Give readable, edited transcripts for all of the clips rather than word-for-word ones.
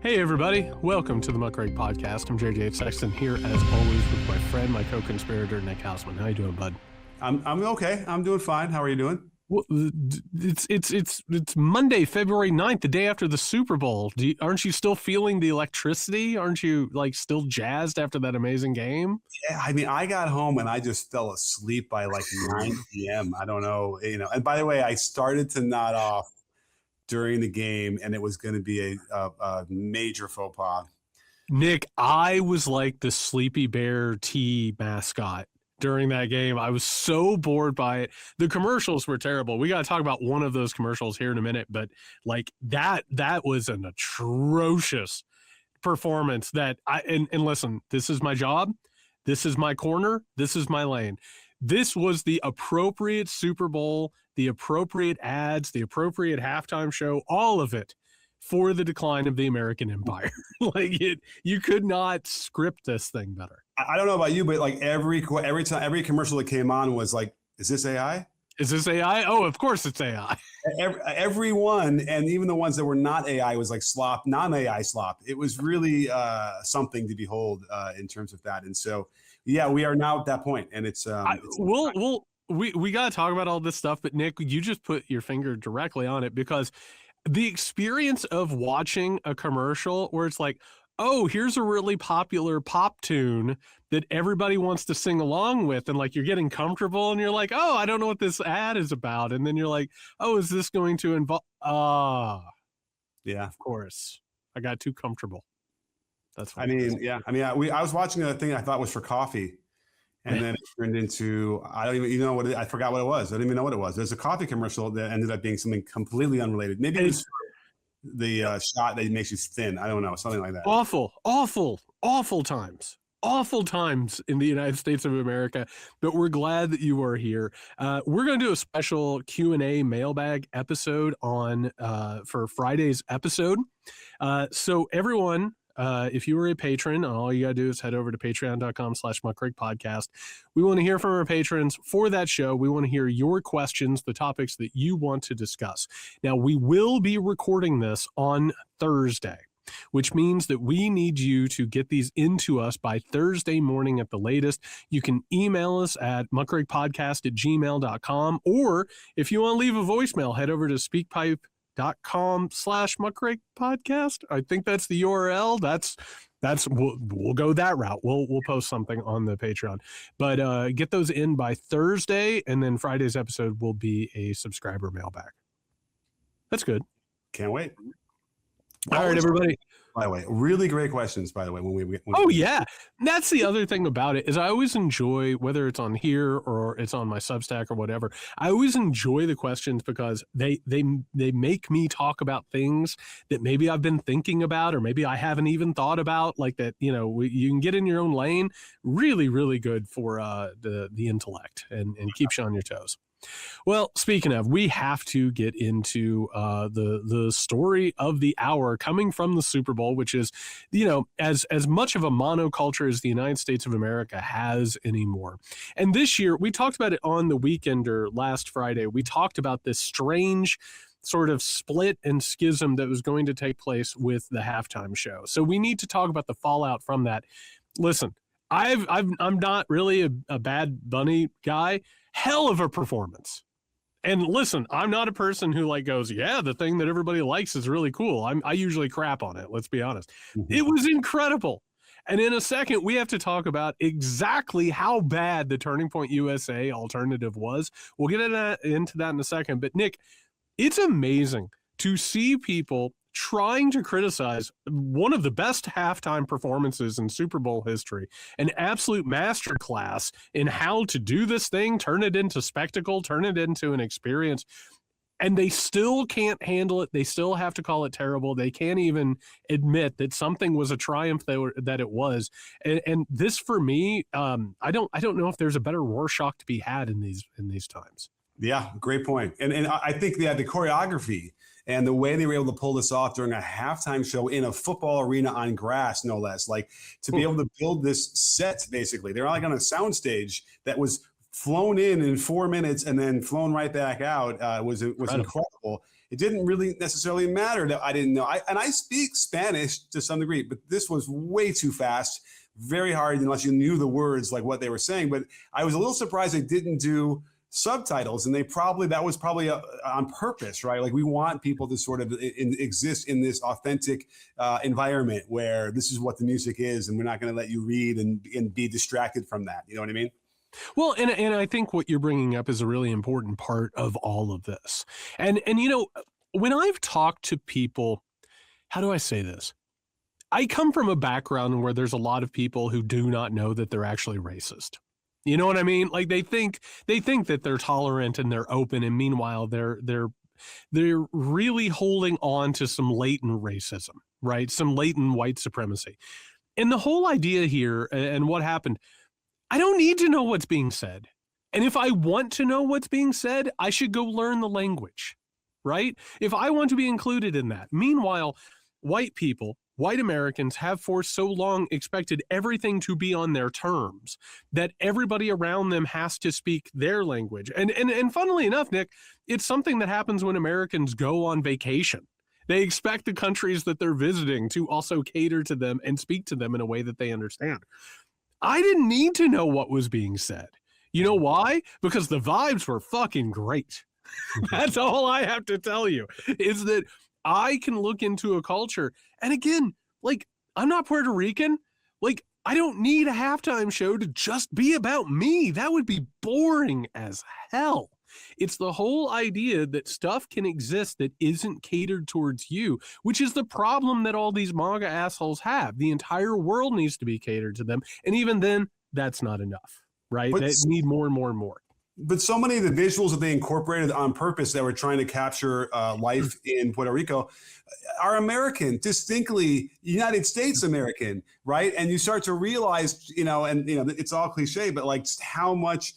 Hey everybody, welcome to the Muckrake Podcast. I'm JJ Sexton here as always with my friend, my co-conspirator, Nick Hausman. How you doing, bud? I'm okay. I'm doing fine. How are you doing? Well, it's Monday, February 9th, the day after the Super Bowl. Aren't you still feeling the electricity? Aren't you still jazzed after that amazing game? Yeah, I mean, I got home and I just fell asleep by 9 p.m. I don't know, And by the way, I started to nod off during the game, and it was going to be a major faux pas. Nick, I was like the Sleepy Bear tea mascot during that game. I was so bored by it. The commercials were terrible. We got to talk about one of those commercials here in a minute, but that was an atrocious performance and listen, this is my job. This is my corner. This is my lane. This was the appropriate Super Bowl, the appropriate ads, the appropriate halftime show, all of it for the decline of the American empire. You could not script this thing better. I don't know about you, but every commercial that came on was like, "Is this AI? Is this AI? Oh, of course it's AI." Everyone, and even the ones that were not AI, was like slop, non-AI slop. It was really something to behold in terms of that. And so, yeah, we are now at that point, and we got to talk about all this stuff. But Nick, you just put your finger directly on it, because the experience of watching a commercial where it's like, oh, here's a really popular pop tune that everybody wants to sing along with, and you're getting comfortable, and you're like, oh, I don't know what this ad is about, and then you're like, oh, is this going to involve? Yeah, of course, I got too comfortable. That's what I was watching a thing I thought was for coffee, and then it turned into, I don't even know what I forgot what it was. I didn't even know what it was. There's a coffee commercial that ended up being something completely unrelated. Maybe it was the shot that makes you thin. I don't know, something like that. Awful times in the United States of America, but we're glad that you are here. We're going to do a special Q&A mailbag episode for Friday's episode. So everyone, if you are a patron, all you got to do is head over to patreon.com/muckrakepodcast. We want to hear from our patrons for that show. We want to hear your questions, the topics that you want to discuss. Now, we will be recording this on Thursday, which means that we need you to get these into us by Thursday morning at the latest. You can email us at muckrakepodcast@gmail.com, or if you want to leave a voicemail, head over to speakpipe.com/muckrakepodcast. I think that's the URL. We'll go that route. We'll post something on the Patreon, but get those in by Thursday, and then Friday's episode will be a subscriber mailbag. That's good. Can't wait. All right, everybody. By the way, really great questions, by the way. Yeah. That's the other thing about it, is I always enjoy, whether it's on here or it's on my Substack or whatever, I always enjoy the questions because they make me talk about things that maybe I've been thinking about, or maybe I haven't even thought about, like that, you can get in your own lane. Really, really good for the intellect and keeps you on your toes. Well, speaking of, we have to get into the story of the hour coming from the Super Bowl, which is, as much of a monoculture as the United States of America has anymore. And this year, we talked about it on the Weekender last Friday. We talked about this strange sort of split and schism that was going to take place with the halftime show. So we need to talk about the fallout from that. Listen, I'm not really a Bad Bunny guy. Hell of a performance. And listen, I'm not a person who goes, yeah, the thing that everybody likes is really cool. I usually crap on it. Let's be honest. Mm-hmm. It was incredible. And in a second, we have to talk about exactly how bad the Turning Point USA alternative was. We'll get into that in a second. But Nick, it's amazing to see people trying to criticize one of the best halftime performances in Super Bowl history, an absolute masterclass in how to do this thing, turn it into spectacle, turn it into an experience, and they still can't handle it. They still have to call it terrible. They can't even admit that something was a triumph that it was. And this, for me, I don't know if there's a better Rorschach to be had in these times. Yeah, great point. And I think the choreography and the way they were able to pull this off during a halftime show in a football arena on grass, no less, to be able to build this set, basically. They're on a soundstage that was flown in 4 minutes and then flown right back out was incredible. it didn't really necessarily matter that I didn't know. I speak Spanish to some degree, but this was way too fast, very hard unless you knew the words, like what they were saying. But I was a little surprised they didn't do subtitles, and that was probably on purpose, right? Like we want people to sort of exist in this authentic environment where this is what the music is, and we're not going to let you read and be distracted from that. You know what I mean? Well, and I think what you're bringing up is a really important part of all of this. And when I've talked to people, how do I say this? I come from a background where there's a lot of people who do not know that they're actually racist. You know what I mean? Like they think that they're tolerant and they're open, and meanwhile they're really holding on to some latent racism, right? Some latent white supremacy. And the whole idea here and what happened, I don't need to know what's being said. And if I want to know what's being said, I should go learn the language, right? If I want to be included in that. Meanwhile, white people, white Americans have for so long expected everything to be on their terms that everybody around them has to speak their language. And funnily enough, Nick, it's something that happens when Americans go on vacation. They expect the countries that they're visiting to also cater to them and speak to them in a way that they understand. I didn't need to know what was being said. You know why? Because the vibes were fucking great. That's all I have to tell you, is that I can look into a culture. And again, like, I'm not Puerto Rican. Like, I don't need a halftime show to just be about me. That would be boring as hell. It's the whole idea that stuff can exist that isn't catered towards you, which is the problem that all these MAGA assholes have. The entire world needs to be catered to them. And even then, that's not enough, right? They need more and more and more. But so many of the visuals that they incorporated on purpose that were trying to capture life in Puerto Rico are American, distinctly United States American, right? And you start to realize, it's all cliche, but like just how much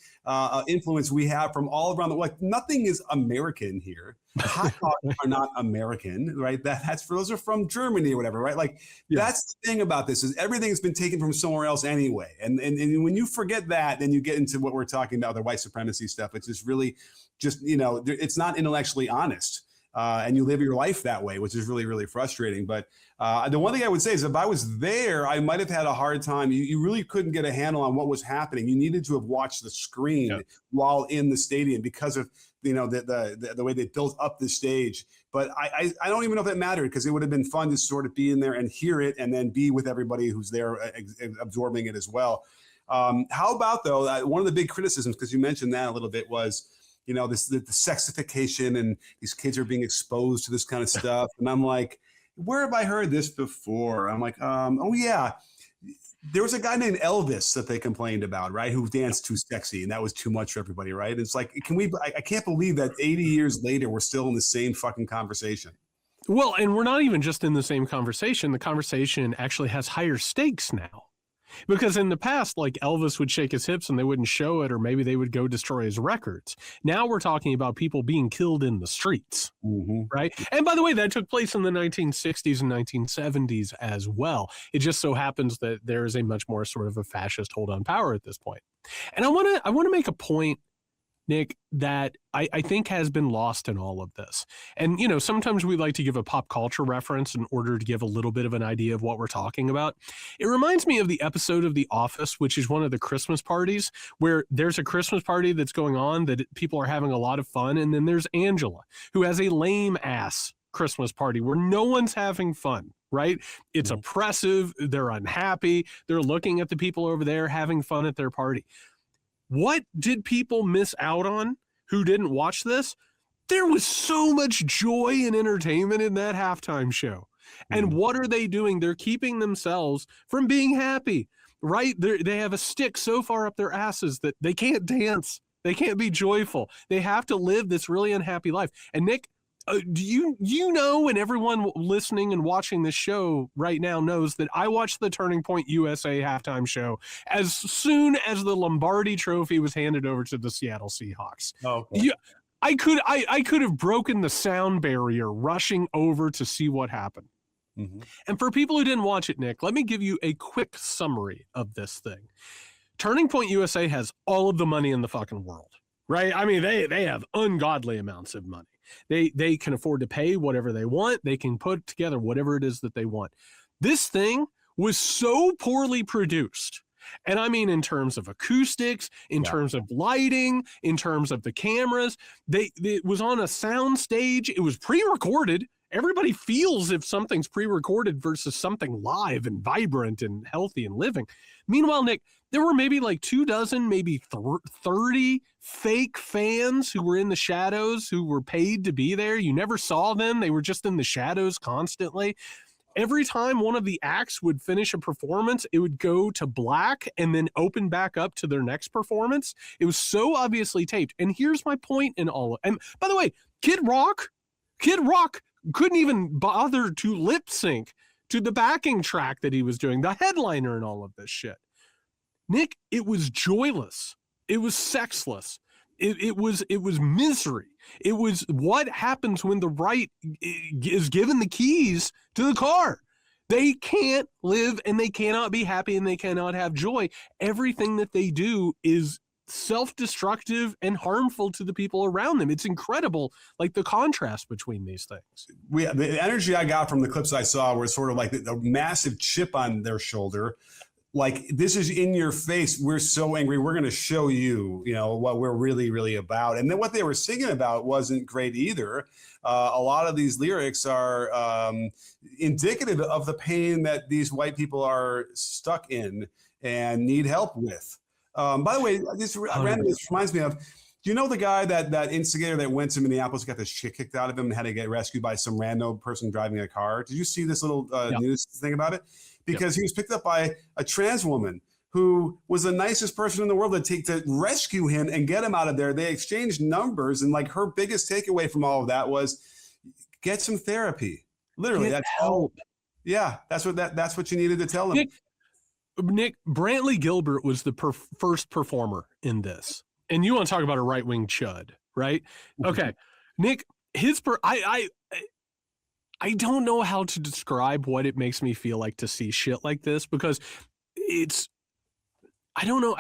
influence we have from all around the world. Like nothing is American here. Hot dogs are not American, right? Those are from Germany or whatever, right? Like that's the thing about this, is everything's been taken from somewhere else anyway. And when you forget that, then you get into what we're talking about, the white supremacy stuff. It's just really it's not intellectually honest. And you live your life that way, which is really, really frustrating. But the one thing I would say is if I was there, I might have had a hard time. You really couldn't get a handle on what was happening. You needed to have watched the screen while in the stadium because of the way they built up the stage. But I don't even know if that mattered, because it would have been fun to sort of be in there and hear it and then be with everybody who's there absorbing it as well. How about, though, one of the big criticisms, because you mentioned that a little bit, was the sexification, and these kids are being exposed to this kind of stuff. And I'm like, where have I heard this before? I'm like, oh yeah, there was a guy named Elvis that they complained about, right? Who danced too sexy, and that was too much for everybody, right? It's like, I can't believe that 80 years later, we're still in the same fucking conversation. Well, and we're not even just in the same conversation. The conversation actually has higher stakes now. Because in the past, like, Elvis would shake his hips and they wouldn't show it, or maybe they would go destroy his records. Now we're talking about people being killed in the streets, right? And by the way, that took place in the 1960s and 1970s as well. It just so happens that there is a much more sort of a fascist hold on power at this point. And I want to make a point, Nick, that I think has been lost in all of this. And, sometimes we like to give a pop culture reference in order to give a little bit of an idea of what we're talking about. It reminds me of the episode of The Office, which is one of the Christmas parties, where there's a Christmas party that's going on that people are having a lot of fun. And then there's Angela, who has a lame ass Christmas party where no one's having fun, right? It's oppressive. They're unhappy. They're looking at the people over there having fun at their party. What did people miss out on who didn't watch this? There was so much joy and entertainment in that halftime show. And what are they doing? They're keeping themselves from being happy, right? They have a stick so far up their asses that they can't dance. They can't be joyful. They have to live this really unhappy life. And Nick, do you know, and everyone listening and watching this show right now knows that I watched the Turning Point USA halftime show as soon as the Lombardi Trophy was handed over to the Seattle Seahawks. Oh, okay. I could have broken the sound barrier rushing over to see what happened. And for people who didn't watch it, Nick, let me give you a quick summary of this thing. Turning Point USA has all of the money in the fucking world, right? I mean, they have ungodly amounts of money. They can afford to pay whatever they want. They can put together whatever it is that they want. This thing was so poorly produced. And I mean, in terms of acoustics, in terms of lighting, in terms of the cameras, it was on a sound stage. It was pre-recorded. Everybody feels if something's pre-recorded versus something live and vibrant and healthy and living. Meanwhile, Nick, there were maybe like 24, maybe 30 fake fans who were in the shadows, who were paid to be there. You never saw them. They were just in the shadows constantly. Every time one of the acts would finish a performance, it would go to black and then open back up to their next performance. It was so obviously taped. And here's my point in all of it. And by the way, Kid Rock couldn't even bother to lip sync to the backing track that he was doing, the headliner and all of this shit. Nick, it was joyless. It was sexless. It was misery. It was what happens when the right is given the keys to the car. They can't live and they cannot be happy and they cannot have joy. Everything that they do is self-destructive and harmful to the people around them. It's incredible, like the contrast between these things. The energy I got from the clips I saw was sort of like a massive chip on their shoulder. Like, this is in your face. We're so angry. We're going to show you, what we're really, really about. And then what they were singing about wasn't great either. A lot of these lyrics are indicative of the pain that these white people are stuck in and need help with. By the way, this reminds me of, do you know the guy that instigator that went to Minneapolis, got the shit kicked out of him and had to get rescued by some random person driving a car? Did you see this little news thing about it? Because he was picked up by a trans woman who was the nicest person in the world to rescue him and get him out of there. They exchanged numbers, and like her biggest takeaway from all of that was get some therapy. Literally, that's help. Yeah, that's what you needed to tell him. Nick, Brantley Gilbert was the first performer in this, and you want to talk about a right-wing chud, right? Okay, Nick, I don't know how to describe what it makes me feel like to see shit like this, because I don't know.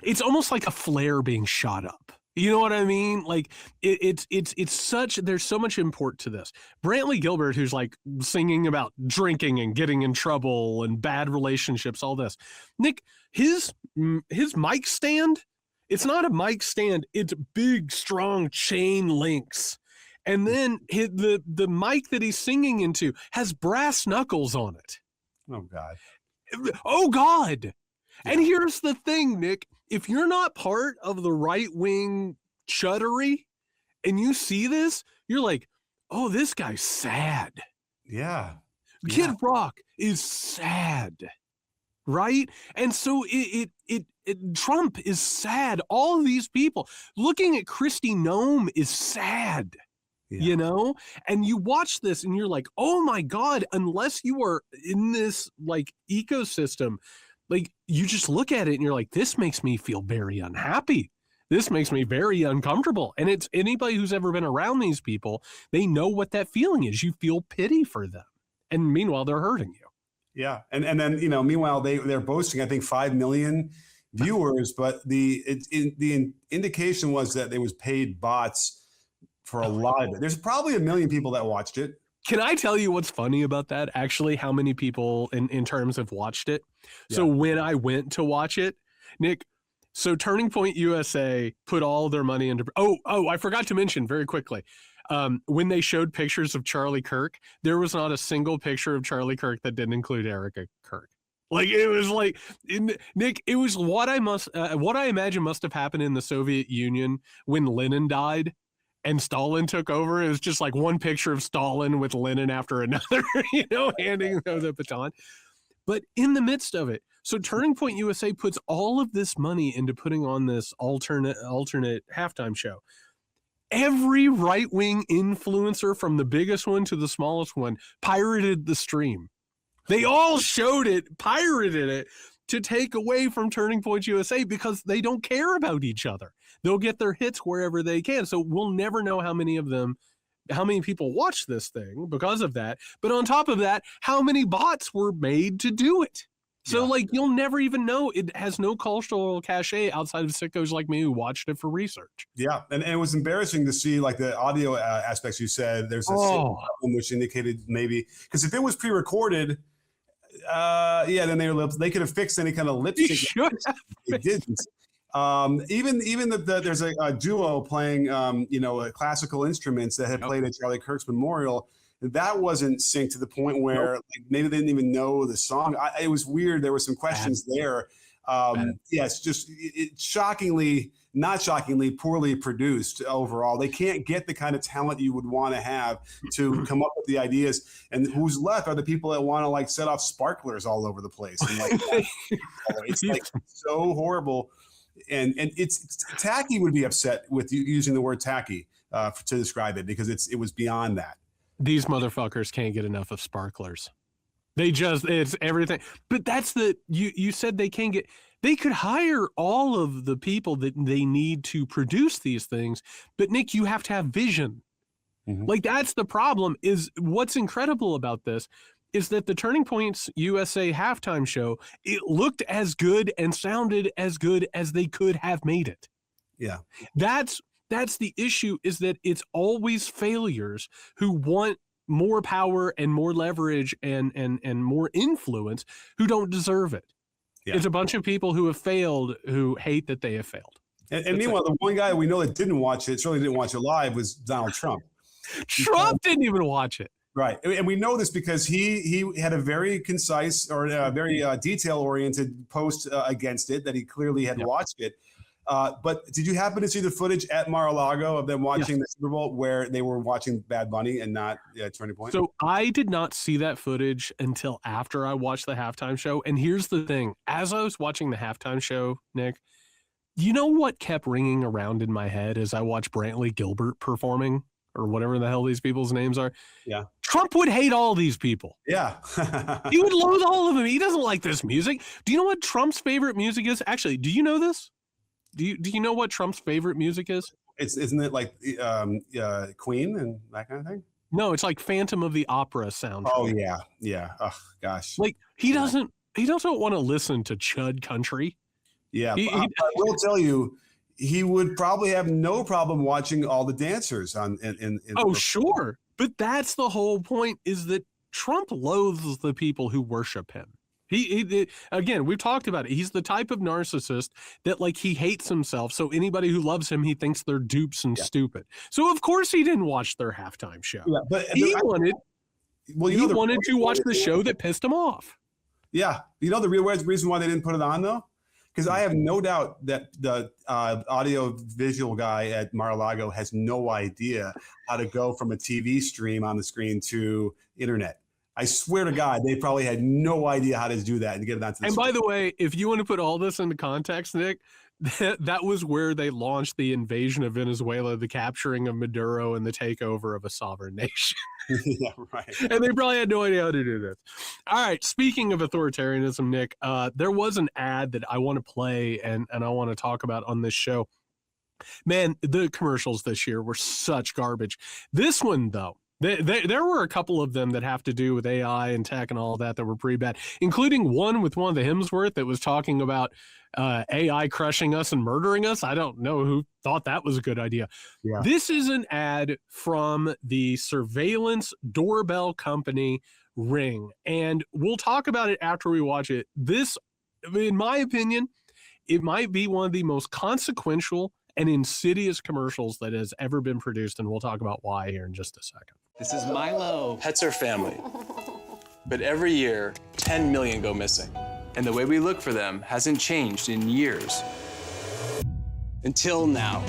It's almost like a flare being shot up. You know what I mean? Like there's so much import to this. Brantley Gilbert, who's like singing about drinking and getting in trouble and bad relationships, all this. Nick, his mic stand, it's not a mic stand. It's big, strong chain links. And then the mic that he's singing into has brass knuckles on it. Oh, God. Oh, God. Yeah. And here's the thing, Nick. If you're not part of the right-wing chuddery and you see this, you're like, oh, this guy's sad. Yeah. Kid Rock is sad, right? And so Trump is sad. All of these people. Looking at Kristi Noem is sad. Yeah. And you watch this and you're like, oh my God, unless you are in this like ecosystem, like you just look at it and you're like, this makes me feel very unhappy. This makes me very uncomfortable. And it's anybody who's ever been around these people, they know what that feeling is. You feel pity for them. And meanwhile, they're hurting you. Yeah. And then, meanwhile, they're boasting, I think, 5 million viewers, but the indication was that there was paid bots for a lot of it. There's probably 1 million people that watched it. Can I tell you what's funny about that? Actually, how many people in terms of watched it? Yeah. So when I went to watch it, Nick, so Turning Point USA put all their money into, I forgot to mention very quickly. When they showed pictures of Charlie Kirk, there was not a single picture of Charlie Kirk that didn't include Erica Kirk. Like, it was like, Nick, it was what I imagine must have happened in the Soviet Union when Lenin died and Stalin took over. It was just like one picture of Stalin with Lenin after another, handing the baton. But in the midst of it, so Turning Point USA puts all of this money into putting on this alternate halftime show. Every right-wing influencer, from the biggest one to the smallest one, pirated the stream. They all showed it, pirated it, to take away from Turning Point USA because they don't care about each other. They'll get their hits wherever they can. So we'll never know how many people watch this thing because of that. But on top of that, how many bots were made to do it? So like you'll never even know. It has no cultural cachet outside of sickos like me who watched it for research. Yeah, and it was embarrassing to see like the audio aspects. You said there's a problem which indicated maybe because if it was pre-recorded, then they could have fixed any kind of lip sync. They didn't. Even there's a duo playing classical instruments that had played at Charlie Kirk's memorial. That wasn't synced to the point where like, maybe they didn't even know the song. It was weird. There were some questions there. It's just not shockingly, poorly produced overall. They can't get the kind of talent you would want to have to come up with the ideas. And who's left are the people that want to like set off sparklers all over the place. And like, it's like so horrible. And it's tacky would be upset with you using the word tacky to describe it because it was beyond that. These motherfuckers can't get enough of sparklers. It's everything. But that's you said they can't get, they could hire all of the people that they need to produce these things. But Nick, you have to have vision. Mm-hmm. Like that's the problem is what's incredible about this is that the Turning Points USA halftime show, it looked as good and sounded as good as they could have made it. Yeah. That's the issue is that it's always failures who want more power and more leverage and more influence who don't deserve it. Yeah. It's a bunch of people who have failed who hate that they have failed. And meanwhile, the one guy we know that didn't watch it, certainly didn't watch it live, was Donald Trump. Trump didn't even watch it. Right. And we know this because he had a very concise or a very detail-oriented post against it that he clearly had watched it. But did you happen to see the footage at Mar-a-Lago of them watching the Super Bowl where they were watching Bad Bunny and not Turning Point? So I did not see that footage until after I watched the halftime show. And here's the thing. As I was watching the halftime show, Nick, you know what kept ringing around in my head as I watched Brantley Gilbert performing or whatever the hell these people's names are? Yeah. Trump would hate all these people. Yeah. He would loathe all of them. He doesn't like this music. Do you know what Trump's favorite music is? Actually, do you know this? Do you know what Trump's favorite music is? Isn't it like Queen and that kind of thing? No, it's like Phantom of the Opera soundtrack. Oh yeah. Oh gosh. Like he doesn't want to listen to chud country. Yeah, I will tell you, he would probably have no problem watching all the dancers on. Sure, but that's the whole point: is that Trump loathes the people who worship him. He again, we've talked about it. He's the type of narcissist that like he hates himself. So anybody who loves him, he thinks they're dupes and stupid. So of course he didn't watch their halftime show. Yeah, but he wanted to watch the show that pissed him off. Yeah, you know the real reason why they didn't put it on though, because I have no doubt that the audio visual guy at Mar-a-Lago has no idea how to go from a TV stream on the screen to internet. I swear to God, they probably had no idea how to do that and get it onto the screen. By the way, if you want to put all this into context, Nick, that was where they launched the invasion of Venezuela, the capturing of Maduro, and the takeover of a sovereign nation. Yeah, right. And they probably had no idea how to do this. All right, speaking of authoritarianism, Nick, there was an ad that I want to play and I want to talk about on this show. Man, the commercials this year were such garbage. This one, though, there were a couple of them that have to do with AI and tech and all that were pretty bad, including one with one of the Hemsworth that was talking about AI crushing us and murdering us. I don't know who thought that was a good idea. Yeah. This is an ad from the surveillance doorbell company Ring, and we'll talk about it after we watch it. This, in my opinion, it might be one of the most consequential and insidious commercials that has ever been produced, and we'll talk about why here in just a second. This is Milo. Pets are family. But every year, 10 million go missing. And the way we look for them hasn't changed in years. Until now.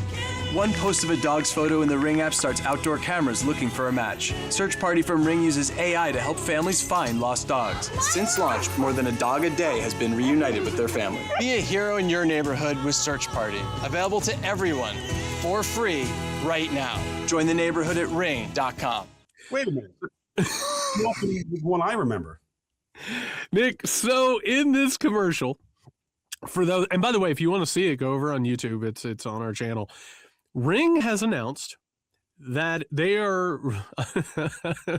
One post of a dog's photo in the Ring app starts outdoor cameras looking for a match. Search Party from Ring uses AI to help families find lost dogs. Since launch, more than a dog a day has been reunited with their family. Be a hero in your neighborhood with Search Party. Available to everyone for free right now. Join the neighborhood at ring.com. Wait a minute. The one I remember. Nick, so in this commercial, for those, and by the way, if you want to see it, go over on YouTube. It's on our channel. Ring has announced that they are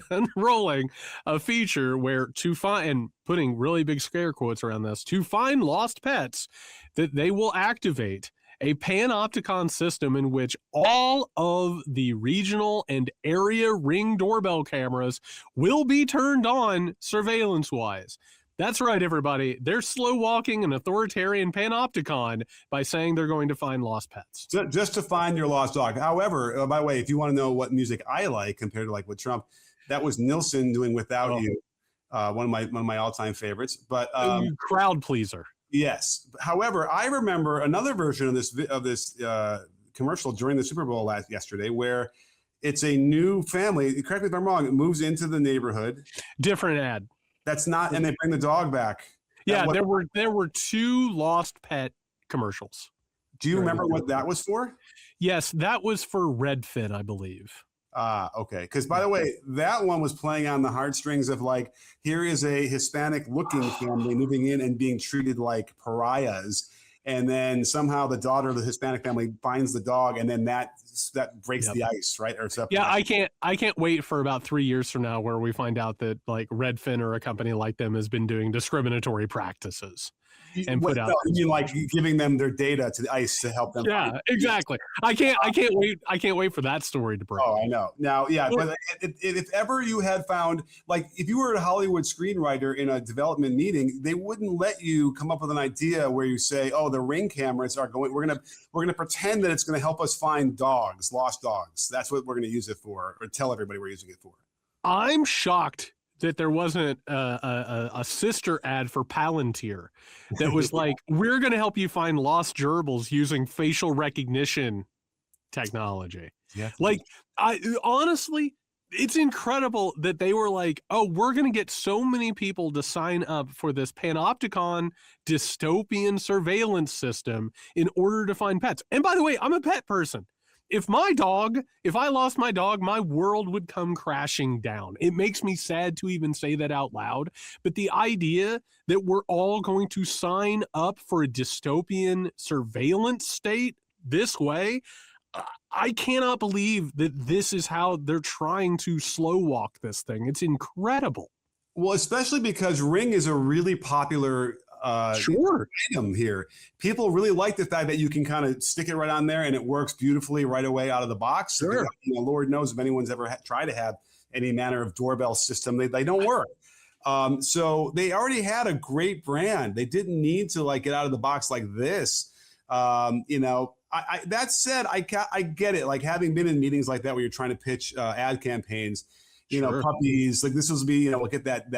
unrolling a feature where to find, and putting really big scare quotes around this, to find lost pets, that they will activate a panopticon system in which all of the regional and area Ring doorbell cameras will be turned on surveillance-wise. That's right, everybody. They're slow walking an authoritarian panopticon by saying they're going to find lost pets. Just to find your lost dog. However, by the way, if you want to know what music I like compared to like with Trump, that was Nilsson doing "Without You," one of my all-time favorites. But crowd pleaser. Yes. However, I remember another version of this commercial during the Super Bowl yesterday, where it's a new family. Correct me if I'm wrong. It moves into the neighborhood. Different ad. That's not, and they bring the dog back. Yeah, there were 2 lost pet commercials. Do you remember what that was for? Yes, that was for Redfin, I believe. Okay. Because by the way, that one was playing on the heartstrings of like, here is a Hispanic-looking family moving in and being treated like pariahs, and then somehow the daughter of the Hispanic family finds the dog, and then that breaks the ice, right? Or something. Yeah, I can't wait for about 3 years from now where we find out that like Redfin or a company like them has been doing discriminatory practices. And put out. You mean like giving them their data to the ICE to help them? Yeah, exactly. I can't wait for that story to break. Oh, I know. Now, yeah, but if ever you had found, like, if you were a Hollywood screenwriter in a development meeting, they wouldn't let you come up with an idea where you say, "Oh, the Ring cameras are going. We're gonna pretend that it's gonna help us find dogs, lost dogs. That's what we're gonna use it for, or tell everybody we're using it for." I'm shocked that there wasn't a sister ad for Palantir that was like, we're going to help you find lost gerbils using facial recognition technology. Yeah. Like, honestly, it's incredible that they were like, oh, we're going to get so many people to sign up for this panopticon dystopian surveillance system in order to find pets. And by the way, I'm a pet person. If I lost my dog, my world would come crashing down. It makes me sad to even say that out loud. But the idea that we're all going to sign up for a dystopian surveillance state this way, I cannot believe that this is how they're trying to slow walk this thing. It's incredible. Well, especially because Ring is a really popular item here. People really like the fact that you can kind of stick it right on there and it works beautifully right away out of the box. Sure. Lord knows if anyone's ever tried to have any manner of doorbell system, they don't work. So they already had a great brand. They didn't need to like get out of the box like this. That said, I get it. Like, having been in meetings like that where you're trying to pitch ad campaigns, puppies, like this will be, look at that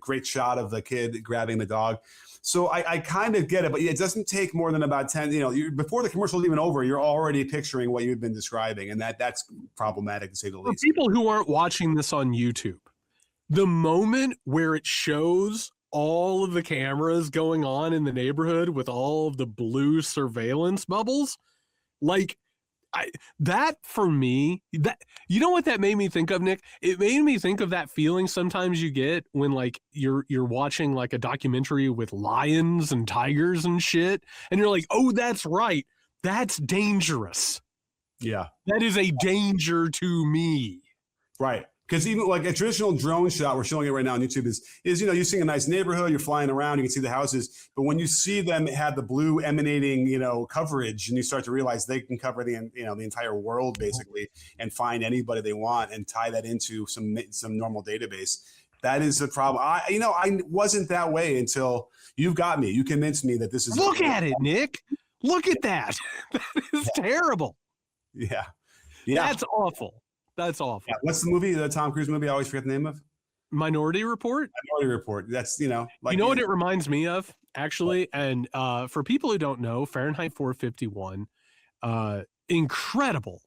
great shot of the kid grabbing the dog. So I kind of get it, but it doesn't take more than about 10, before the commercial is even over, you're already picturing what you've been describing. And that's problematic to say the least. For people who aren't watching this on YouTube, the moment where it shows all of the cameras going on in the neighborhood with all of the blue surveillance bubbles, like, that for me, that, you know what that made me think of, Nick? It made me think of that feeling sometimes you get when like you're watching like a documentary with lions and tigers and shit, and you're like, oh, that's right, that's dangerous. Yeah, that is a danger to me. Right. Because even like a traditional drone shot, we're showing it right now on YouTube, is you're seeing a nice neighborhood, you're flying around, you can see the houses, but when you see them have the blue emanating, coverage, and you start to realize they can cover the entire world basically, and find anybody they want and tie that into some normal database. That is the problem. I wasn't that way until you've got me. You convinced me that this is. Look at it, Nick. Look at that. That is terrible. Yeah. That's awful. That's awful. Yeah. What's the movie, the Tom Cruise movie I always forget the name of? Minority Report? Minority Report. That's, like. You know what it reminds me of, actually? And for people who don't know, Fahrenheit 451, incredible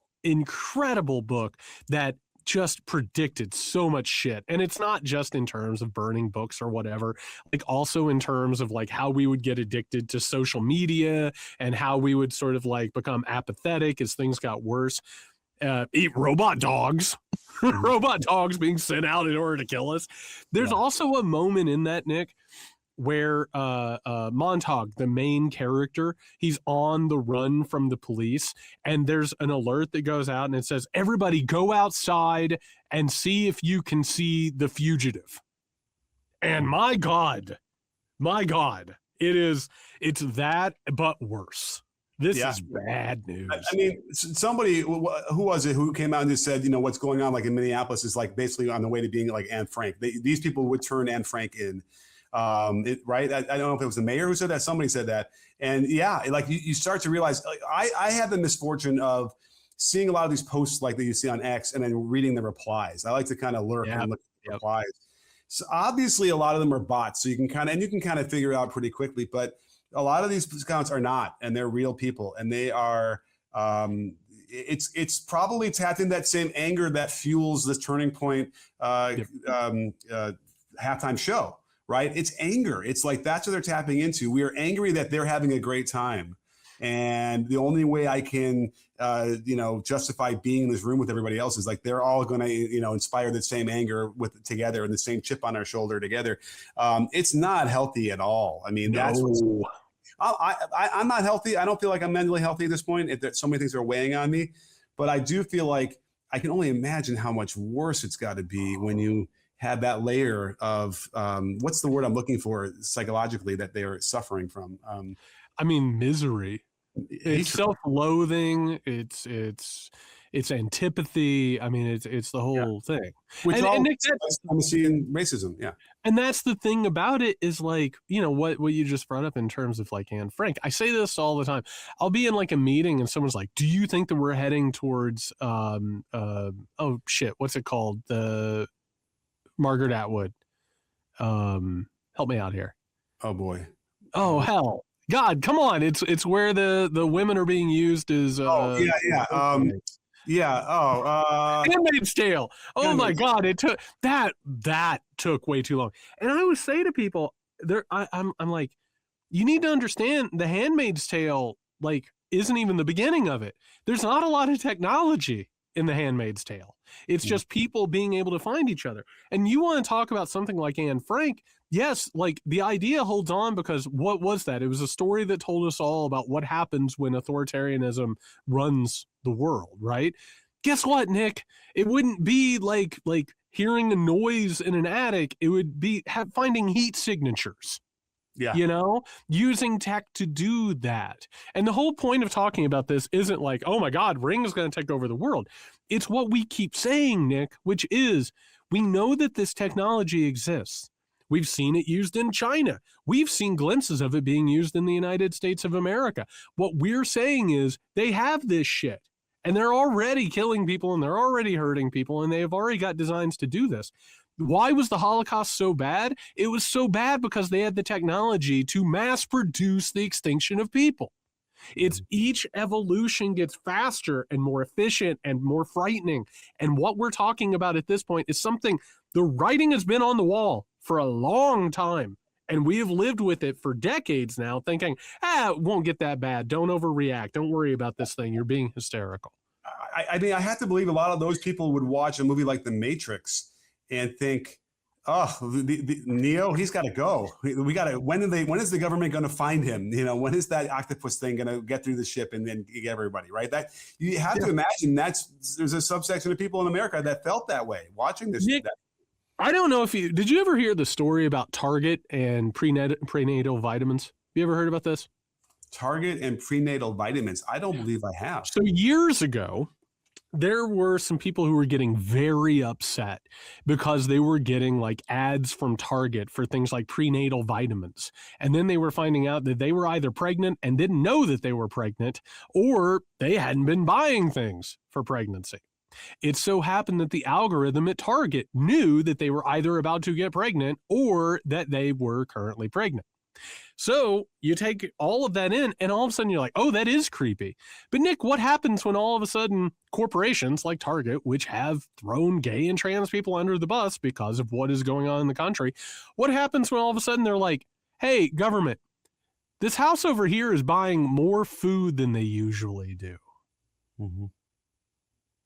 book that just predicted so much shit. And it's not just in terms of burning books or whatever, like also in terms of like how we would get addicted to social media and how we would sort of like become apathetic as things got worse. Eat robot dogs, robot dogs being sent out in order to kill us. There's also a moment in that, Nick, where Montauk, the main character, he's on the run from the police, and there's an alert that goes out and it says, everybody go outside and see if you can see the fugitive. And my God, it's that, but worse. This is bad news. I mean, somebody, who was it who came out and just said, what's going on like in Minneapolis is like basically on the way to being like Anne Frank. These people would turn Anne Frank in. Right. I don't know if it was the mayor who said that. Somebody said that. And yeah, like you start to realize, like, I had the misfortune of seeing a lot of these posts like that you see on X and then reading the replies. I like to kind of lurk and look at the replies. So obviously a lot of them are bots. So you can kind of figure it out pretty quickly, but a lot of these accounts are not, and they're real people, and they are, it's probably tapped in that same anger that fuels this Turning Point halftime show, right? It's anger. It's like, that's what they're tapping into. We are angry that they're having a great time. And the only way I can, justify being in this room with everybody else is like, they're all going to, inspire the same anger together and the same chip on our shoulder together. It's not healthy at all. I mean, that's what's, I'm not healthy. I don't feel like I'm mentally healthy at this point. So many things are weighing on me, but I do feel like I can only imagine how much worse it's got to be when you have that layer of, what's the word I'm looking for psychologically that they are suffering from? Misery. It's self-loathing. It's antipathy. I mean, it's the whole thing. Which I'm seeing racism. Yeah. And that's the thing about it is like, what you just brought up in terms of like Anne Frank. I say this all the time. I'll be in like a meeting and someone's like, do you think that we're heading towards, what's it called? The Margaret Atwood. Help me out here. Oh boy. Oh, hell. God, come on. It's where the women are being used as Handmaid's Tale. Oh my God, it took that took way too long. And I always say to people, I'm like, you need to understand the Handmaid's Tale like isn't even the beginning of it. There's not a lot of technology in the Handmaid's Tale. It's just people being able to find each other. And you want to talk about something like Anne Frank? Yes, like the idea holds on because what was that? It was a story that told us all about what happens when authoritarianism runs the world, right? Guess what, Nick? It wouldn't be like hearing a noise in an attic. It would be finding heat signatures. Yeah. Using tech to do that. And the whole point of talking about this isn't like, oh my God, Ring is going to take over the world. It's what we keep saying, Nick, which is we know that this technology exists. We've seen it used in China. We've seen glimpses of it being used in the United States of America. What we're saying is they have this shit and they're already killing people and they're already hurting people and they have already got designs to do this. Why was the Holocaust so bad? It was so bad because they had the technology to mass produce the extinction of people. It's each evolution gets faster and more efficient and more frightening. And what we're talking about at this point is something the writing has been on the wall for a long time. And we have lived with it for decades now thinking, it won't get that bad. Don't overreact. Don't worry about this thing. You're being hysterical. I mean, I have to believe a lot of those people would watch a movie like The Matrix and think, oh, the Neo, he's got to go. We got to. When is the government going to find him? When is that octopus thing going to get through the ship and then get everybody right? That you have to imagine. There's a subsection of people in America that felt that way watching this. Nick, I don't know if did you ever hear the story about Target and prenatal vitamins? Have you ever heard about this? Target and prenatal vitamins. I don't believe I have. So years ago, there were some people who were getting very upset because they were getting like ads from Target for things like prenatal vitamins. And then they were finding out that they were either pregnant and didn't know that they were pregnant, or they hadn't been buying things for pregnancy. It so happened that the algorithm at Target knew that they were either about to get pregnant or that they were currently pregnant. So you take all of that in and all of a sudden you're like, oh, that is creepy. But Nick, what happens when all of a sudden corporations like Target, which have thrown gay and trans people under the bus because of what is going on in the country, what happens when all of a sudden they're like, hey, government, this house over here is buying more food than they usually do. Mm-hmm.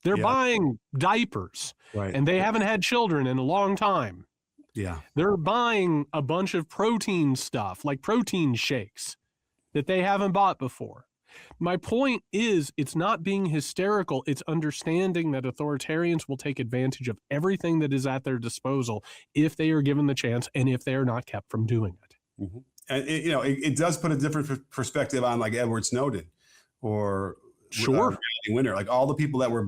They're buying diapers, right, and they haven't had children in a long time. Yeah. They're buying a bunch of protein stuff, like protein shakes that they haven't bought before. My point is, it's not being hysterical. It's understanding that authoritarians will take advantage of everything that is at their disposal if they are given the chance and if they are not kept from doing it. Mm-hmm. And it does put a different perspective on like Edward Snowden or Sure. Winter, like all the people that were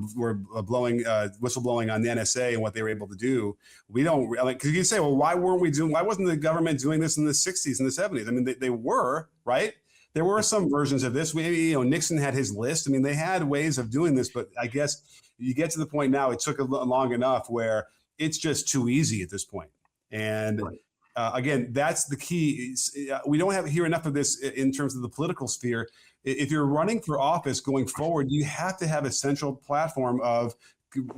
blowing whistleblowing on the NSA and what they were able to do. We don't like, because you say, well, why wasn't the government doing this in the 60s and the 70s? I mean, they were, right? There were some versions of this. Maybe, Nixon had his list. I mean, they had ways of doing this, but I guess you get to the point now, it took long enough where it's just too easy at this point. And right. Again, that's the key. We don't hear enough of this in terms of the political sphere. If you're running for office going forward, you have to have a central platform of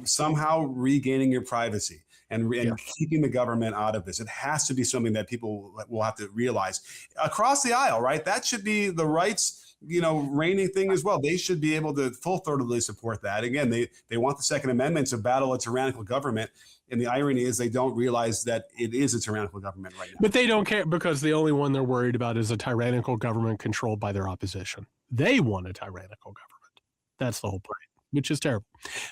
somehow regaining your privacy and keeping the government out of this. It has to be something that people will have to realize across the aisle, right? That should be the rights, reigning thing as well. They should be able to full-throatedly support that. Again, they want the Second Amendment to battle a tyrannical government. And the irony is they don't realize that it is a tyrannical government right now. But they don't care because the only one they're worried about is a tyrannical government controlled by their opposition. They want a tyrannical government. That's the whole point, which is terrible.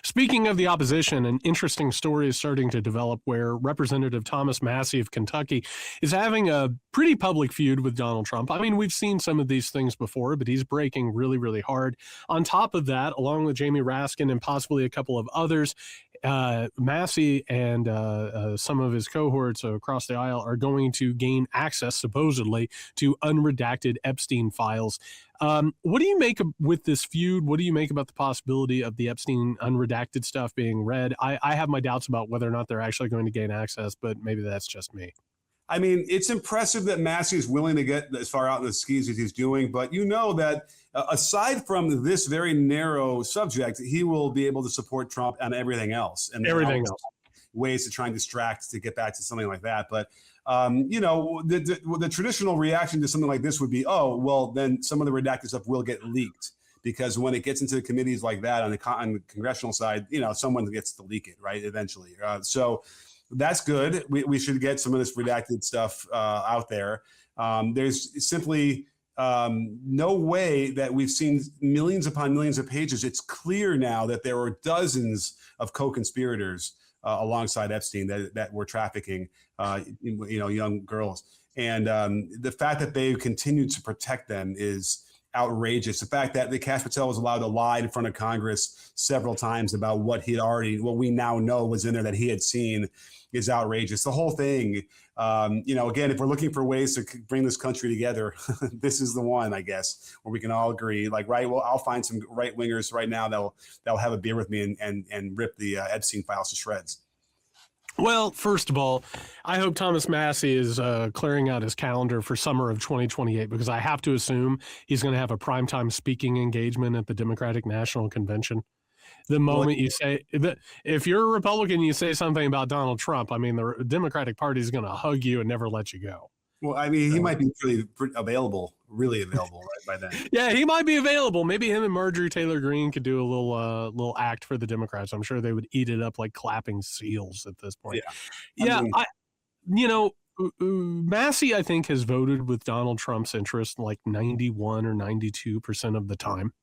Speaking of the opposition, an interesting story is starting to develop where Representative Thomas Massie of Kentucky is having a pretty public feud with Donald Trump. I mean, we've seen some of these things before, but he's breaking really, really hard. On top of that, along with Jamie Raskin and possibly a couple of others, Massie and some of his cohorts across the aisle are going to gain access, supposedly, to unredacted Epstein files. What do you make with this feud? What do you make about the possibility of the Epstein unredacted stuff being read? I have my doubts about whether or not they're actually going to gain access, but maybe that's just me. I mean, it's impressive that Massie is willing to get as far out in the skis as he's doing, but that aside from this very narrow subject, he will be able to support Trump on everything else. And everything else. Ways to try and distract to get back to something like that. But, the traditional reaction to something like this would be, oh, well, then some of the redacted stuff will get leaked. Because when it gets into committees like that on the congressional side, someone gets to leak it, right, eventually. So that's good. We should get some of this redacted stuff out there. There's simply no way that we've seen millions upon millions of pages. It's clear now that there were dozens of co-conspirators alongside Epstein that were trafficking, young girls. And the fact that they continued to protect them is outrageous. The fact that Kash Patel was allowed to lie in front of Congress several times about what we now know was in there that he had seen is outrageous. The whole thing, again, if we're looking for ways to bring this country together, this is the one, I guess, where we can all agree, like, right, well, I'll find some right wingers right now that'll have a beer with me and rip the Epstein files to shreds. Well, first of all, I hope Thomas Massie is clearing out his calendar for summer of 2028, because I have to assume he's going to have a primetime speaking engagement at the Democratic National Convention. The moment you say that, if you're a Republican, you say something about Donald Trump, I mean, the Democratic Party is going to hug you and never let you go. Well, I mean, he might be really available right by then. Yeah, he might be available. Maybe him and Marjorie Taylor Greene could do a little act for the Democrats. I'm sure they would eat it up like clapping seals at this point. Yeah, Massie, I think, has voted with Donald Trump's interest like 91 or 92% of the time.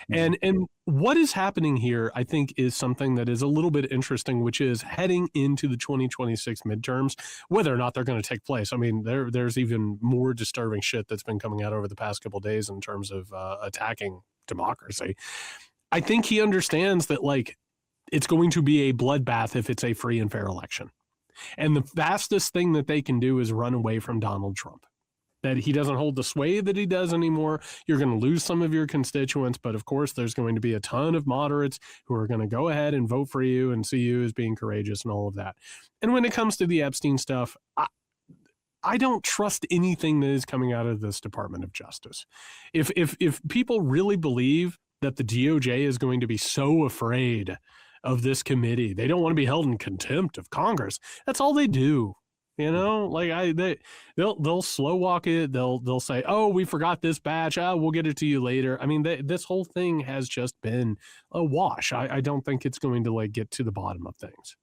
And what is happening here, I think, is something that is a little bit interesting, which is heading into the 2026 midterms, whether or not they're going to take place. I mean, there's even more disturbing shit that's been coming out over the past couple of days in terms of attacking democracy. I think he understands that, like, it's going to be a bloodbath if it's a free and fair election. And the fastest thing that they can do is run away from Donald Trump. That he doesn't hold the sway that he does anymore. You're going to lose some of your constituents, but of course there's going to be a ton of moderates who are going to go ahead and vote for you and see you as being courageous and all of that. And when it comes to the Epstein stuff, I don't trust anything that is coming out of this Department of Justice. If people really believe that the DOJ is going to be so afraid of this committee, they don't want to be held in contempt of Congress. That's all they do. Like they'll slow walk it. They'll say, "Oh, we forgot this batch. We'll get it to you later." I mean, this whole thing has just been a wash. I don't think it's going to get to the bottom of things.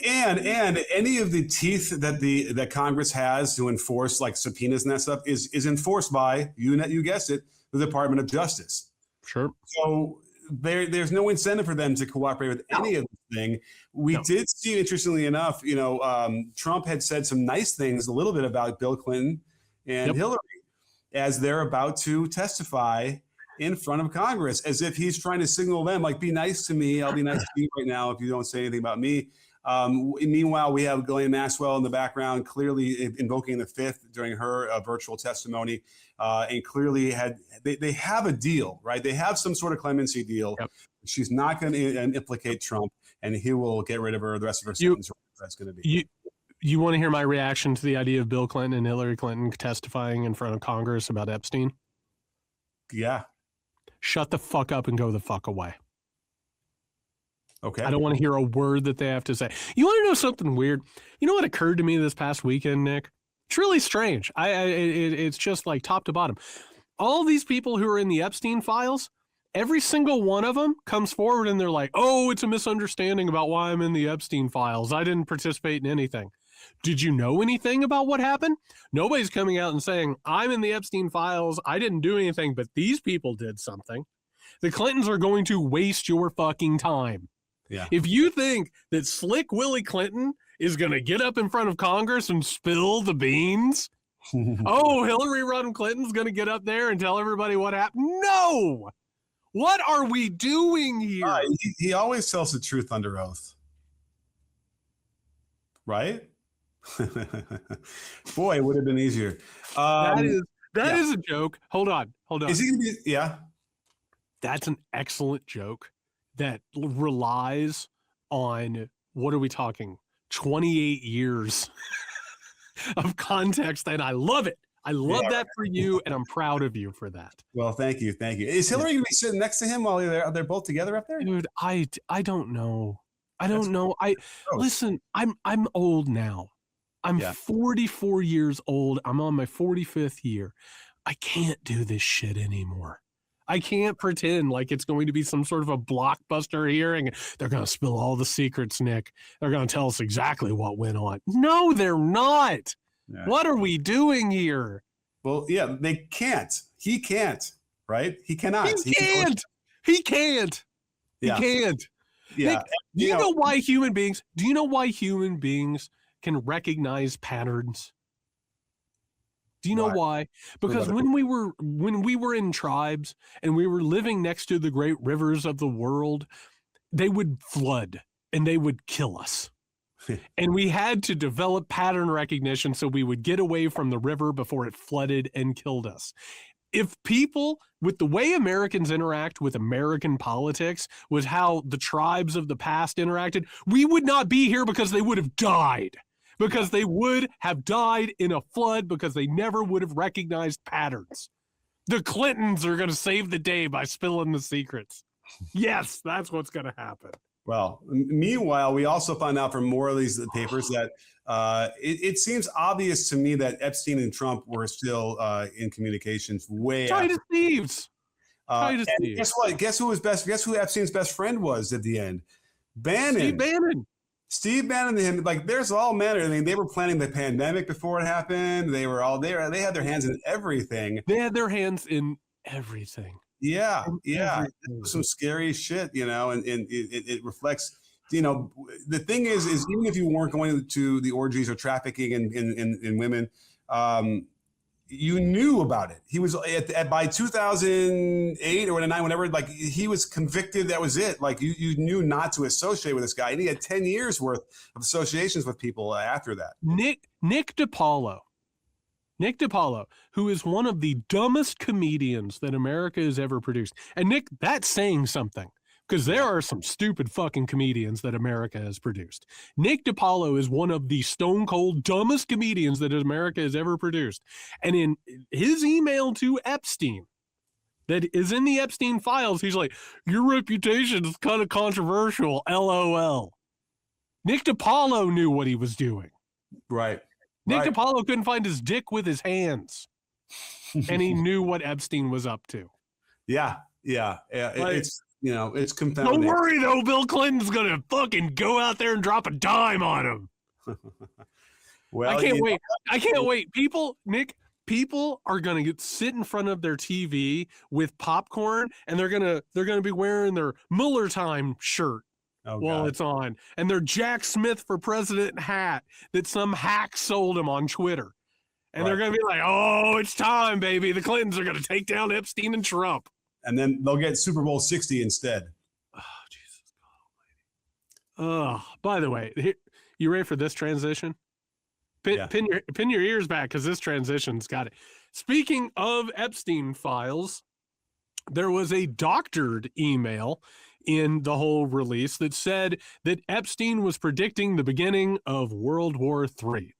And any of the teeth that Congress has to enforce like subpoenas and that stuff is enforced by you guessed it, the Department of Justice. Sure. So there's no incentive for them to cooperate with any of this thing. We did see, interestingly enough, Trump had said some nice things a little bit about Bill Clinton and Hillary as they're about to testify in front of Congress, as if he's trying to signal them, like, be nice to me. I'll be nice to you right now if you don't say anything about me. Meanwhile, we have Ghislaine Maxwell in the background, clearly invoking the Fifth during her virtual testimony, and clearly they have a deal, right? They have some sort of clemency deal. Yep. She's not going to implicate Trump, and he will get rid of her the rest of her sentence. That's going to be. You want to hear my reaction to the idea of Bill Clinton and Hillary Clinton testifying in front of Congress about Epstein? Yeah. Shut the fuck up and go the fuck away. Okay. I don't want to hear a word that they have to say. You want to know something weird? You know what occurred to me this past weekend, Nick? It's really strange. It's just like top to bottom. All these people who are in the Epstein files, every single one of them comes forward and they're like, oh, it's a misunderstanding about why I'm in the Epstein files. I didn't participate in anything. Did you know anything about what happened? Nobody's coming out and saying, I'm in the Epstein files. I didn't do anything, but these people did something. The Clintons are going to waste your fucking time. Yeah. If you think that Slick Willie Clinton is going to get up in front of Congress and spill the beans, oh, Hillary Rodham Clinton's going to get up there and tell everybody what happened. No! What are we doing here? He always tells the truth under oath. Right? Boy, it would have been easier. That is a joke. Hold on. Is he gonna be? Yeah. That's an excellent joke that relies on, what are we talking? 28 years of context, and I love it. I love that for you, and I'm proud of you for that. Well, thank you. Is Hillary gonna be sitting next to him while they're both together up there? Dude, I don't know. Listen, I'm old now. I'm 44 years old. I'm on my 45th year. I can't do this shit anymore. I can't pretend like it's going to be some sort of a blockbuster hearing. They're going to spill all the secrets, Nick. They're going to tell us exactly what went on. No, they're not. Yeah. What are we doing here? Well, yeah, they can't. He can't, right? He cannot. He can't. He can't. Yeah. He can't. Yeah. Nick, do you know why human beings can recognize patterns? Do you know why? Because when we were in tribes and we were living next to the great rivers of the world, they would flood and they would kill us. And we had to develop pattern recognition so we would get away from the river before it flooded and killed us. If people, with the way Americans interact with American politics, was how the tribes of the past interacted, we would not be here because they would have died. Because they would have died in a flood because they never would have recognized patterns. The Clintons are going to save the day by spilling the secrets. Yes, that's what's going to happen. Well, meanwhile, we also found out from more of these papers that it seems obvious to me that Epstein and Trump were still in communications way Tight after. as thieves. Tight as thieves. Guess what? Guess who Epstein's best friend was at the end? Bannon. Steve Bannon and him, like, there's all manner. I mean, they were planning the pandemic before it happened. They were all there. They had their hands in everything. They had their hands in everything. Yeah. Some scary shit, and it reflects, the thing is even if you weren't going to the orgies or trafficking in women, you knew about it. He was by 2008 or 2009, whenever, like, he was convicted. That was it. Like, you knew not to associate with this guy, and he had 10 years worth of associations with people after that. Nick DiPaolo, who is one of the dumbest comedians that America has ever produced. And Nick, that's saying something, because there are some stupid fucking comedians that America has produced. Nick DiPaolo is one of the stone cold dumbest comedians that America has ever produced. And in his email to Epstein that is in the Epstein files, he's like, your reputation is kind of controversial, LOL. Nick DiPaolo knew what he was doing. Right. Nick DiPaolo couldn't find his dick with his hands. And he knew what Epstein was up to. Yeah. Like, it's confounding. Don't worry though, Bill Clinton's gonna fucking go out there and drop a dime on him. Well, I can't wait. I can't wait. People are gonna sit in front of their TV with popcorn, and they're gonna be wearing their Mueller time shirt while it's on, and their Jack Smith for president hat that some hack sold him on Twitter, and they're gonna be like, "Oh, it's time, baby! The Clintons are gonna take down Epstein and Trump." And then they'll get Super Bowl 60 instead. Oh, Jesus God Almighty! Oh, by the way, you ready for this transition? Pin your ears back because this transition's got it. Speaking of Epstein files, there was a doctored email in the whole release that said that Epstein was predicting the beginning of World War III,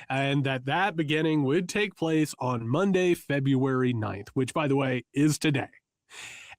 and that beginning would take place on Monday, February 9th, which, by the way, is today.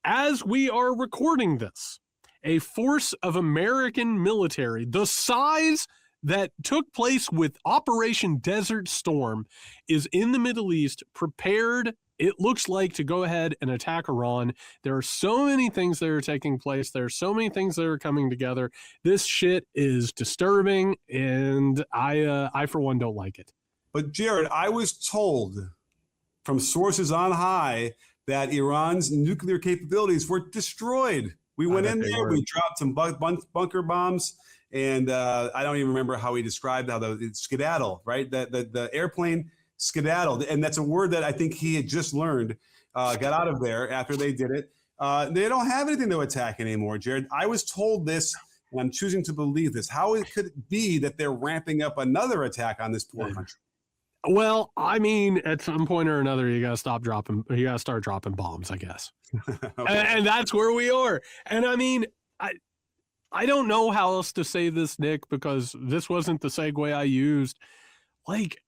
As we are recording this, a force of American military, the size that took place with Operation Desert Storm, is in the Middle East, prepared, it looks like, to go ahead and attack Iran. There are so many things that are taking place. There are so many things that are coming together. This shit is disturbing, and I for one, don't like it. But Jared, I was told from sources on high that Iran's nuclear capabilities were destroyed. We went in there, we dropped some bunker bombs, and I don't even remember how he described how the skedaddle, right? The airplane skedaddled, and that's a word that I think he had just learned, got out of there after they did it. They don't have anything to attack anymore, Jared. I was told this, and I'm choosing to believe this. How could it be that they're ramping up another attack on this poor country? Well, I mean, at some point or another, you gotta start dropping bombs, I guess. and that's where we are. And I mean, I don't know how else to say this, Nick, because this wasn't the segue I used. Like,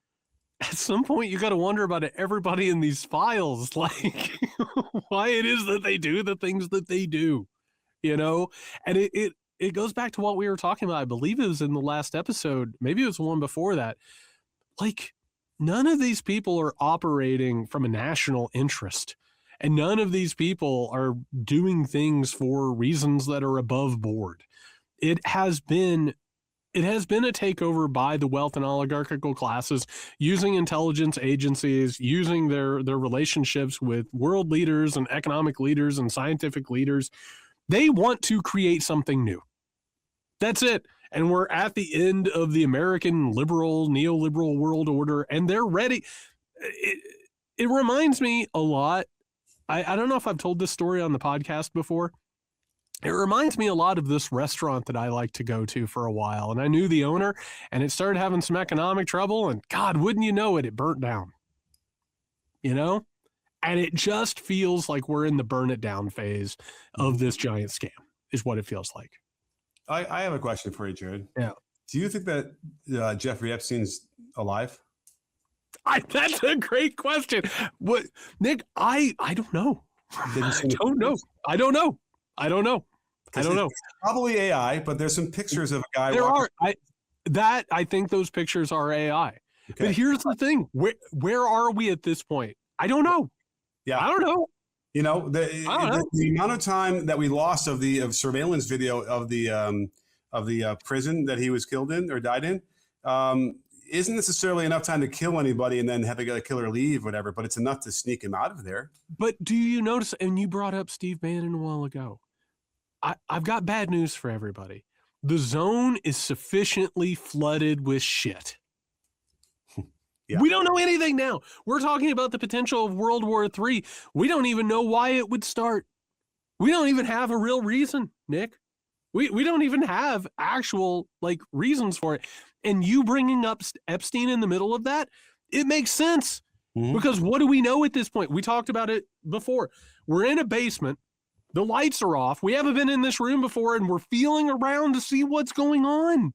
at some point, you got to wonder about everybody in these files, like why it is that they do the things that they do, And it goes back to what we were talking about. I believe it was in the last episode. Maybe it was the one before that. Like, none of these people are operating from a national interest. And none of these people are doing things for reasons that are above board. It has been a takeover by the wealth and oligarchical classes, using intelligence agencies, using their relationships with world leaders and economic leaders and scientific leaders. They want to create something new. That's it. And we're at the end of the American liberal, neoliberal world order, and they're ready. It reminds me a lot. I don't know if I've told this story on the podcast before. It reminds me a lot of this restaurant that I like to go to for a while. And I knew the owner, and it started having some economic trouble. And God, wouldn't you know it, it burnt down. And it just feels like we're in the burn it down phase of this giant scam, is what it feels like. I have a question for you, Jared. Yeah. Do you think that Jeffrey Epstein's alive? That's a great question. What, Nick? I don't know. I don't know. Probably AI, but there's some pictures of a guy. I think those pictures are AI. Okay. But here's the thing: where are we at this point? I don't know. Yeah, I don't know. The amount of time that we lost of surveillance video of the prison that he was killed in or died in isn't necessarily enough time to kill anybody and then have a killer leave, whatever. But it's enough to sneak him out of there. But do you notice? And you brought up Steve Bannon a while ago. I've got bad news for everybody. The zone is sufficiently flooded with shit. Yeah. We don't know anything now. We're talking about the potential of World War III. We don't even know why it would start. We don't even have a real reason, Nick. We don't even have actual reasons for it. And you bringing up Epstein in the middle of that, it makes sense. Mm-hmm. Because what do we know at this point? We talked about it before. We're in a basement. The lights are off. We haven't been in this room before, and we're feeling around to see what's going on.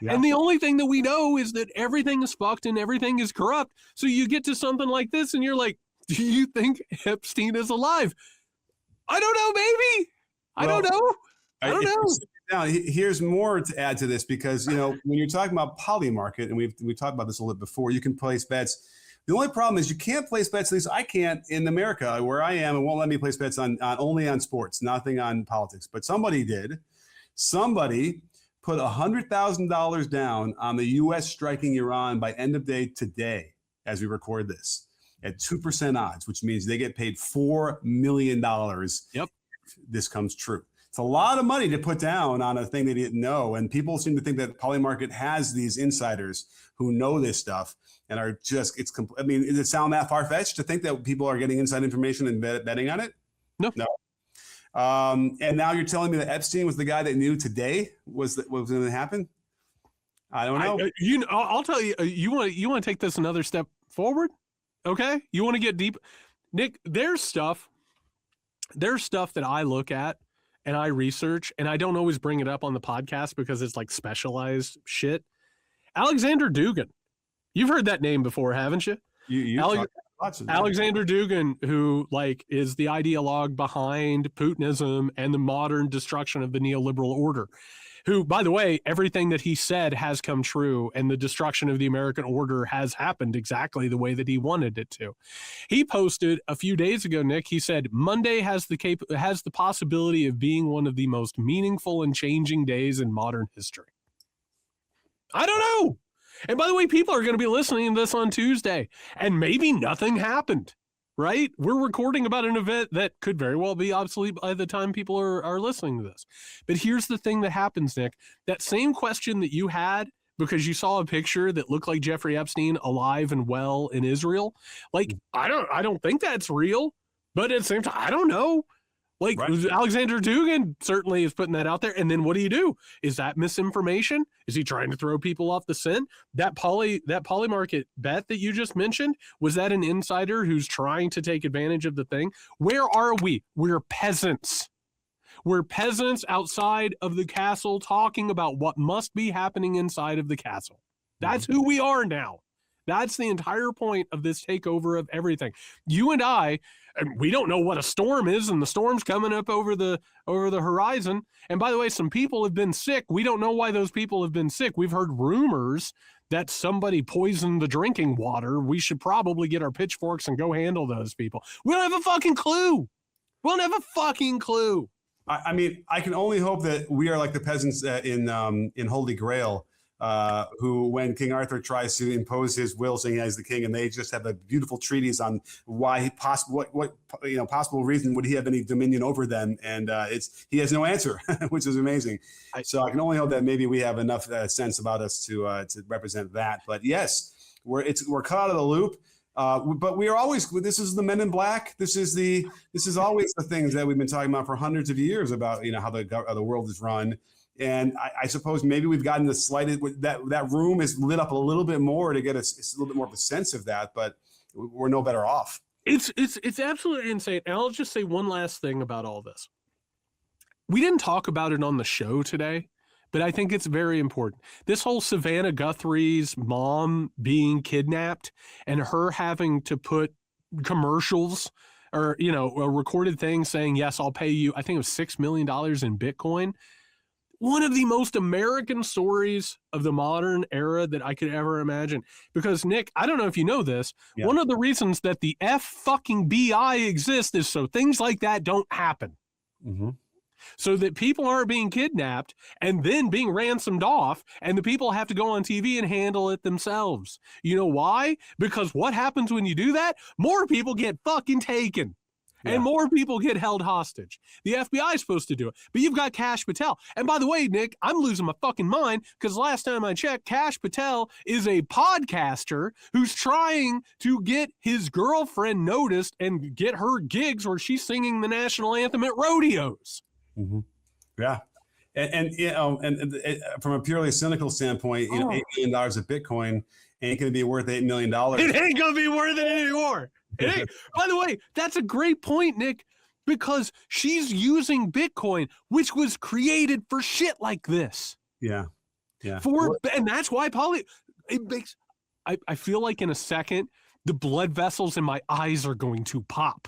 Yeah. And the only thing that we know is that everything is fucked and everything is corrupt. So you get to something like this, and you're like, do you think Epstein is alive? I don't know, baby. I don't know. Now, here's more to add to this, because when you're talking about Polymarket, and we've talked about this a little bit before, you can place bets The only problem is you can't place bets, at least I can't in America where I am. It won't let me place bets on only on sports, nothing on politics. But somebody did. Somebody put $100,000 down on the U.S. striking Iran by end of day today as we record this at 2% odds, which means they get paid $4 million if this comes true. It's a lot of money to put down on a thing they didn't know. And people seem to think that Polymarket has these insiders who know this stuff and are just, I mean, does it sound that far-fetched to think that people are getting inside information and betting on it? No. And now you're telling me that Epstein was the guy that knew today was going to happen? I don't know. I'll tell you, you want to take this another step forward? Okay. You want to get deep, Nick, there's stuff that I look at and I research, and I don't always bring it up on the podcast because it's like specialized shit. Alexander Dugin. You've heard that name before, haven't you? Alexander Dugin, who like is the ideologue behind Putinism and the modern destruction of the neoliberal order, who, by the way, everything that he said has come true, and the destruction of the American order has happened exactly the way that he wanted it to. He posted a few days ago, Nick, he said, Monday has the possibility of being one of the most meaningful and changing days in modern history. I don't know. And by the way, people are going to be listening to this on Tuesday, and maybe nothing happened, right? We're recording about an event that could very well be obsolete by the time people are listening to this. But here's the thing that happens, Nick. That same question that you had because you saw a picture that looked like Jeffrey Epstein alive and well in Israel, like, I don't think that's real, but at the same time, I don't know. Like, right. Alexander Dugin certainly is putting that out there. And then what do? Is that misinformation? Is he trying to throw people off the scent? That Polymarket bet that you just mentioned, was that an insider who's trying to take advantage of the thing? Where are we? We're peasants. We're peasants outside of the castle talking about what must be happening inside of the castle. That's who we are now. That's the entire point of this takeover of everything. You and I, we don't know what a storm is, and the storm's coming up over the horizon. And by the way, some people have been sick. We don't know why those people have been sick. We've heard rumors that somebody poisoned the drinking water. We should probably get our pitchforks and go handle those people. We don't have a fucking clue. We don't have a fucking clue. I mean, I can only hope that we are like the peasants in Holy Grail, who, when King Arthur tries to impose his will, saying as the king, and they just have a beautiful treatise on why what possible reason would he have any dominion over them, and he has no answer, which is amazing. So I can only hope that maybe we have enough sense about us to represent that. But yes, we're cut out of the loop. But we are always. This is the Men in Black. This is always the things that we've been talking about for hundreds of years about how the world is run. And I suppose maybe we've gotten the slighted that room is lit up a little bit more to get a little bit more of a sense of that, but we're no better off. It's absolutely insane. And I'll just say one last thing about all this. We didn't talk about it on the show today, but I think it's very important. This whole Savannah Guthrie's mom being kidnapped and her having to put commercials or, a recorded thing saying, yes, I'll pay you, I think it was $6 million in Bitcoin. One of the most American stories of the modern era that I could ever imagine. Because, Nick, I don't know if you know this. Yeah. One of the reasons that the FBI exists is so things like that don't happen. Mm-hmm. So that people aren't being kidnapped and then being ransomed off, and the people have to go on TV and handle it themselves. You know why? Because what happens when you do that? More people get fucking taken. And more people get held hostage. The FBI is supposed to do it. But you've got Kash Patel. And by the way, Nick, I'm losing my fucking mind because last time I checked, Kash Patel is a podcaster who's trying to get his girlfriend noticed and get her gigs where she's singing the national anthem at rodeos. Mm-hmm. Yeah. And from a purely cynical standpoint, $8 million of Bitcoin ain't going to be worth $8 million. It ain't going to be worth it anymore. By the way, that's a great point, Nick, because she's using Bitcoin, which was created for shit like this. Yeah. And that's why I feel like in a second, the blood vessels in my eyes are going to pop.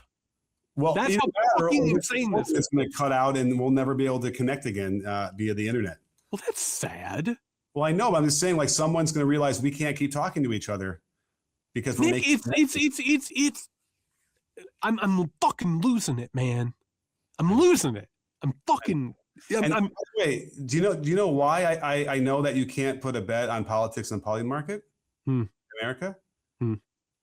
Well, that's how fucking insane this is. It's going to cut out and we'll never be able to connect again via the internet. Well, that's sad. Well, I know, but I'm just saying, like, someone's going to realize we can't keep talking to each other. because we're Nick, making I'm fucking losing it, man. I'm losing it. Wait, do you know why I know that you can't put a bet on politics and poly market in America?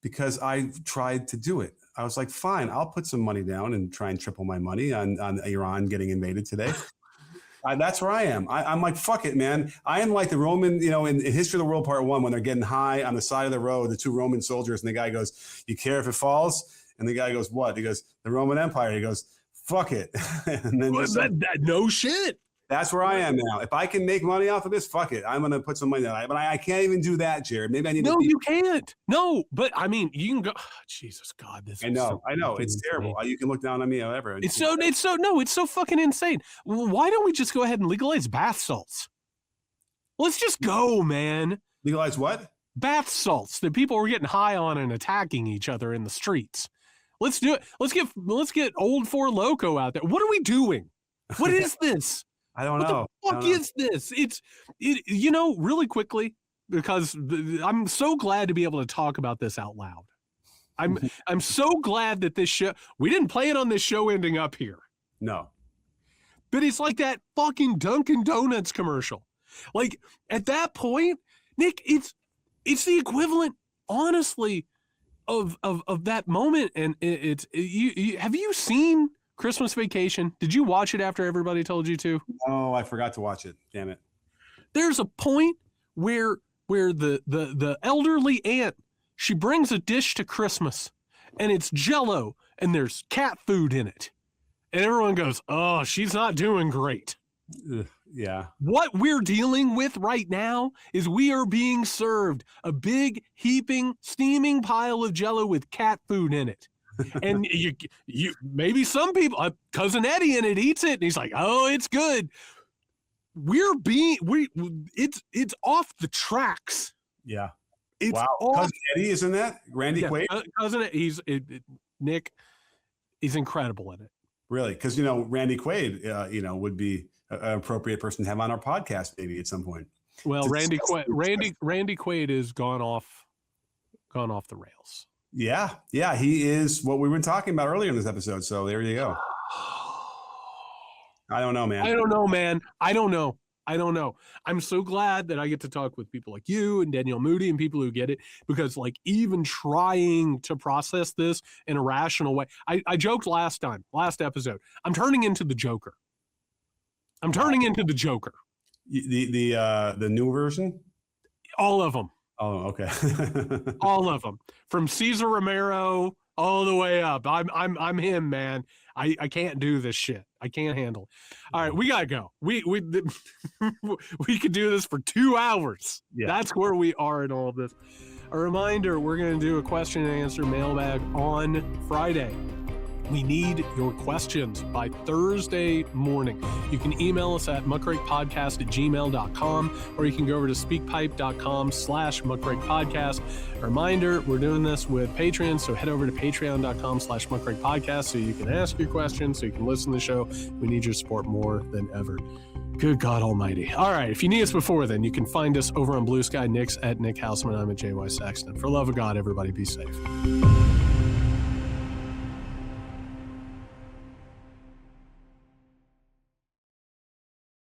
Because I tried to do it. I was like, fine, I'll put some money down and try and triple my money on Iran getting invaded today. That's where I am. I'm like, fuck it, man. I am like the Roman, in History of the World Part 1, when they're getting high on the side of the road, the two Roman soldiers, and the guy goes, you care if it falls? And the guy goes, what? He goes, the Roman Empire. He goes, fuck it. And then no shit. That's where I am now. If I can make money off of this, fuck it. I'm going to put some money down. But I can't even do that, Jared. Maybe I need No, you can't. No, but I mean, you can go. Oh, Jesus God, this. I know. It's terrible. You can look down on me, however. It's so fucking insane. Why don't we just go ahead and legalize bath salts? Let's just go, man. Legalize what? Bath salts that people were getting high on and attacking each other in the streets. Let's do it. Let's get old Four Loko out there. What are we doing? What is this? I don't know. What the fuck is this? It's really quickly, because I'm so glad to be able to talk about this out loud. I'm so glad that this show, we didn't play it on this show ending up here. No. But it's like that fucking Dunkin' Donuts commercial. Like at that point, Nick, it's the equivalent, honestly, of that moment. And have you seen Christmas Vacation? Did you watch it after everybody told you to? No, I forgot to watch it. Damn it. There's a point where the elderly aunt, she brings a dish to Christmas and it's Jell-O and there's cat food in it. And everyone goes, oh, she's not doing great. Yeah. What we're dealing with right now is we are being served a big, heaping, steaming pile of Jell-O with cat food in it. And you maybe some people, cousin Eddie in it eats it and he's like, oh, it's good. It's off the tracks. Yeah. It's wow. Cousin Eddie is in that? Randy Quaid? Cousin Nick, he's incredible in it. Really? Because, Randy Quaid, would be an appropriate person to have on our podcast maybe at some point. Well, Randy Quaid is gone off the rails. Yeah, he is what we were talking about earlier in this episode. So there you go. I don't know, man. I don't know. I'm so glad that I get to talk with people like you and Danielle Moody and people who get it, because like even trying to process this in a rational way. I joked last episode, I'm turning into the Joker. The new version? All of them. Oh, okay. All of them, from Cesar Romero all the way up. I'm him, man. I can't do this shit. I can't handle it. All right, we gotta go. We could do this for 2 hours. Yeah. That's where we are in all of this. A reminder, we're gonna do a question and answer mailbag on Friday. We need your questions by Thursday morning. You can email us at muckrakepodcast@gmail.com, or you can go over to speakpipe.com/muckrakepodcast. A reminder, we're doing this with Patreon, so head over to patreon.com/muckrakepodcast so you can ask your questions, so you can listen to the show. We need your support more than ever. Good God Almighty. All right, if you need us before then, you can find us over on Blue Sky. Nick's at Nick Houseman. I'm at JY Saxton. For the love of God, everybody be safe.